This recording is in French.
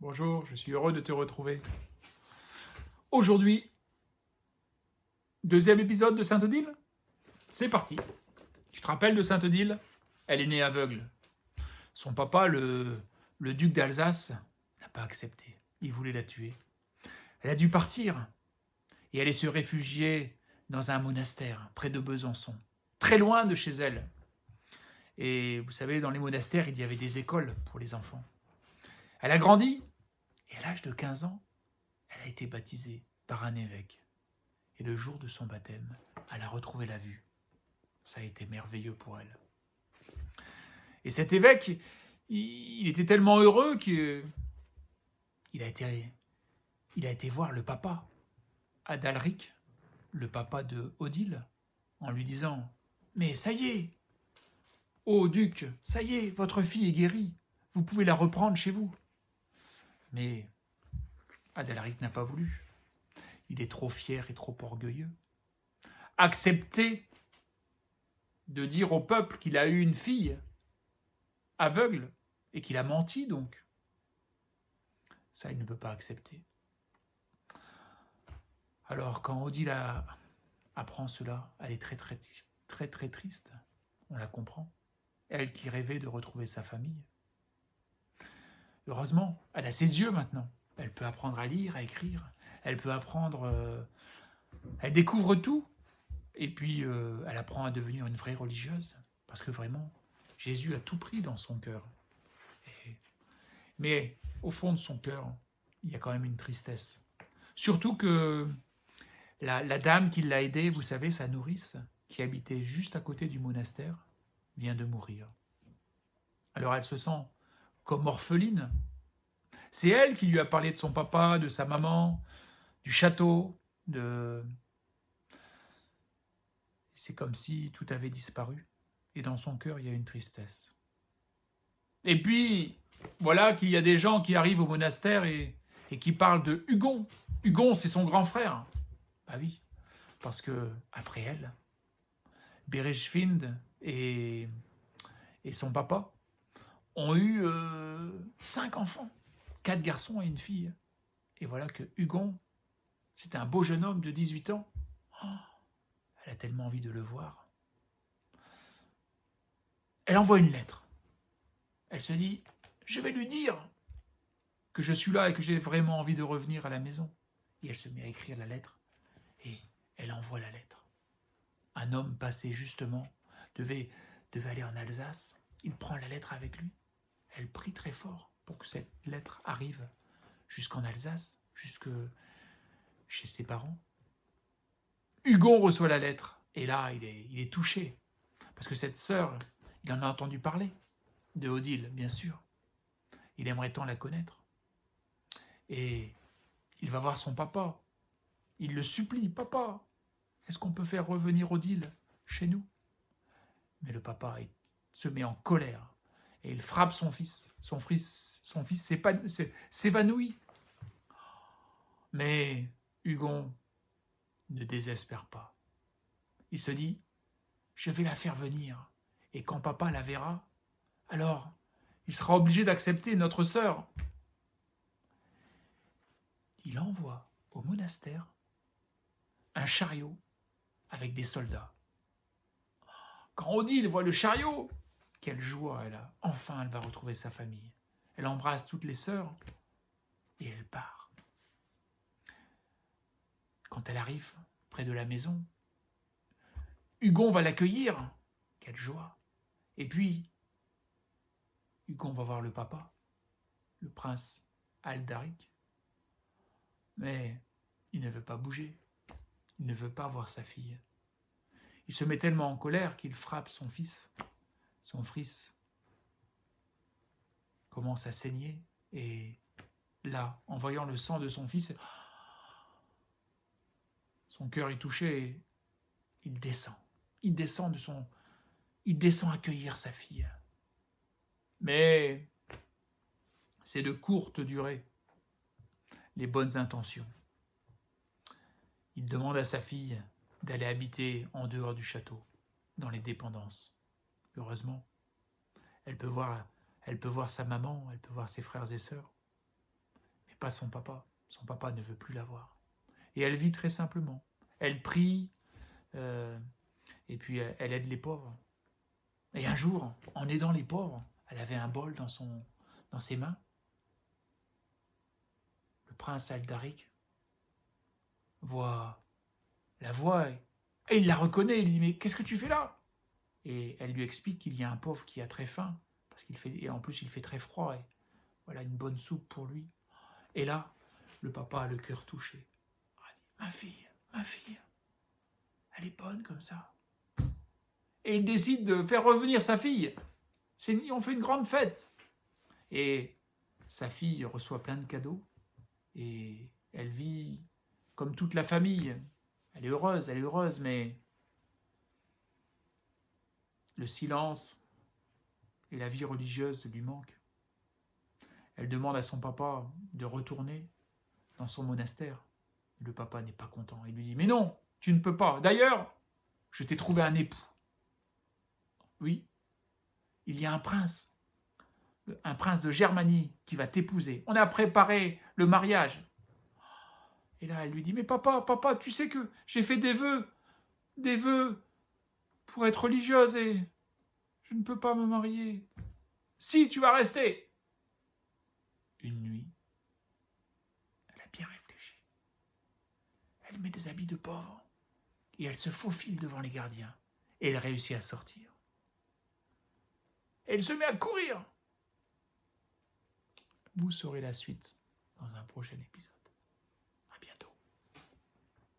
Bonjour, je suis heureux de te retrouver. Aujourd'hui, deuxième épisode de Sainte-Odile. C'est parti. Tu te rappelles de Sainte-Odile? Elle est née aveugle. Son papa, le duc d'Alsace, n'a pas accepté. Il voulait la tuer. Elle a dû partir et aller se réfugier dans un monastère près de Besançon, très loin de chez elle. Et vous savez, dans les monastères, il y avait des écoles pour les enfants. Elle a grandi et à l'âge de 15 ans, elle a été baptisée par un évêque. Et le jour de son baptême, elle a retrouvé la vue. Ça a été merveilleux pour elle. Et cet évêque, il était tellement heureux qu'il a été voir le papa, Adalric, le papa de Odile, en lui disant « Mais ça y est, ô duc, ça y est, votre fille est guérie, vous pouvez la reprendre chez vous. » Mais Adalric n'a pas voulu. Il est trop fier et trop orgueilleux. Accepter de dire au peuple qu'il a eu une fille aveugle et qu'il a menti donc. Ça, il ne peut pas accepter. Alors, quand Odile apprend cela, elle est très très triste. On la comprend. Elle qui rêvait de retrouver sa famille. Heureusement, elle a ses yeux maintenant. Elle peut apprendre à lire, à écrire. Elle peut apprendre... elle découvre tout. Et puis, elle apprend à devenir une vraie religieuse. Parce que vraiment, Jésus a tout pris dans son cœur. Mais au fond de son cœur, il y a quand même une tristesse. Surtout que la dame qui l'a aidée, vous savez, sa nourrice, qui habitait juste à côté du monastère, vient de mourir. Alors elle se sent comme orpheline. C'est elle qui lui a parlé de son papa, de sa maman, du château, C'est comme si tout avait disparu. Et dans son cœur, il y a une tristesse. Et puis, voilà qu'il y a des gens qui arrivent au monastère et qui parlent de Hugon. Hugon, c'est son grand frère. Bah oui, parce que après elle, Berejfind et son papa ont eu 5 enfants, 4 garçons et une fille. Et voilà que Hugon, c'était un beau jeune homme de 18 ans. Oh, elle a tellement envie de le voir. Elle envoie une lettre. Elle se dit, je vais lui dire que je suis là et que j'ai vraiment envie de revenir à la maison. Et elle se met à écrire la lettre. Et elle envoie la lettre. Un homme passé justement devait aller en Alsace. Il prend la lettre avec lui. Elle prie très fort pour que cette lettre arrive jusqu'en Alsace, jusque chez ses parents. Hugon reçoit la lettre. Et là, il est touché. Parce que cette sœur, il en a entendu parler. De Odile, bien sûr. Il aimerait tant la connaître. Et il va voir son papa. Il le supplie, papa, est-ce qu'on peut faire revenir Odile chez nous? Mais le papa se met en colère et il frappe son fils. Son fils s'évanouit. Mais Hugon ne désespère pas. Il se dit, je vais la faire venir. Et quand papa la verra, alors il sera obligé d'accepter notre sœur. Il envoie au monastère un chariot avec des soldats. Quand Odile voit le chariot, quelle joie elle a. Enfin, elle va retrouver sa famille. Elle embrasse toutes les sœurs et elle part. Quand elle arrive près de la maison, Hugon va l'accueillir. Quelle joie. Et puis, Hugon va voir le papa, le prince Aldaric. Mais il ne veut pas bouger. Il ne veut pas voir sa fille. Il se met tellement en colère qu'il frappe son fils. Son fils commence à saigner et là, en voyant le sang de son fils, son cœur est touché et il descend. Il descend accueillir sa fille. Mais c'est de courte durée, les bonnes intentions. Il demande à sa fille d'aller habiter en dehors du château, dans les dépendances. Heureusement, elle peut voir sa maman, elle peut voir ses frères et sœurs. pas son papa. Son papa ne veut plus la voir. Et elle vit très simplement. Elle prie, et puis elle aide les pauvres. Et un jour, en aidant les pauvres, elle avait un bol dans ses mains. Le prince Aldaric la voit et il la reconnaît. Il lui dit « Mais qu'est-ce que tu fais là ?» Et elle lui explique qu'il y a un pauvre qui a très faim, et en plus il fait très froid, et voilà une bonne soupe pour lui. Et là, le papa a le cœur touché. Il dit « Ma fille, elle est bonne comme ça. » Et il décide de faire revenir sa fille. On fait une grande fête. Et sa fille reçoit plein de cadeaux. Et elle vit comme toute la famille. Elle est heureuse, mais le silence et la vie religieuse lui manquent. Elle demande à son papa de retourner dans son monastère. Le papa n'est pas content. Il lui dit « Mais non, tu ne peux pas. D'ailleurs, je t'ai trouvé un époux. » Oui, il y a un prince de Germanie qui va t'épouser. On a préparé le mariage. Et là, elle lui dit « Mais papa, tu sais que j'ai fait des vœux pour être religieuse et je ne peux pas me marier. Si, tu vas rester. » Une nuit, elle a bien réfléchi. Elle met des habits de pauvre et elle se faufile devant les gardiens et elle réussit à sortir. Elle se met à courir. Vous saurez la suite dans un prochain épisode. À bientôt.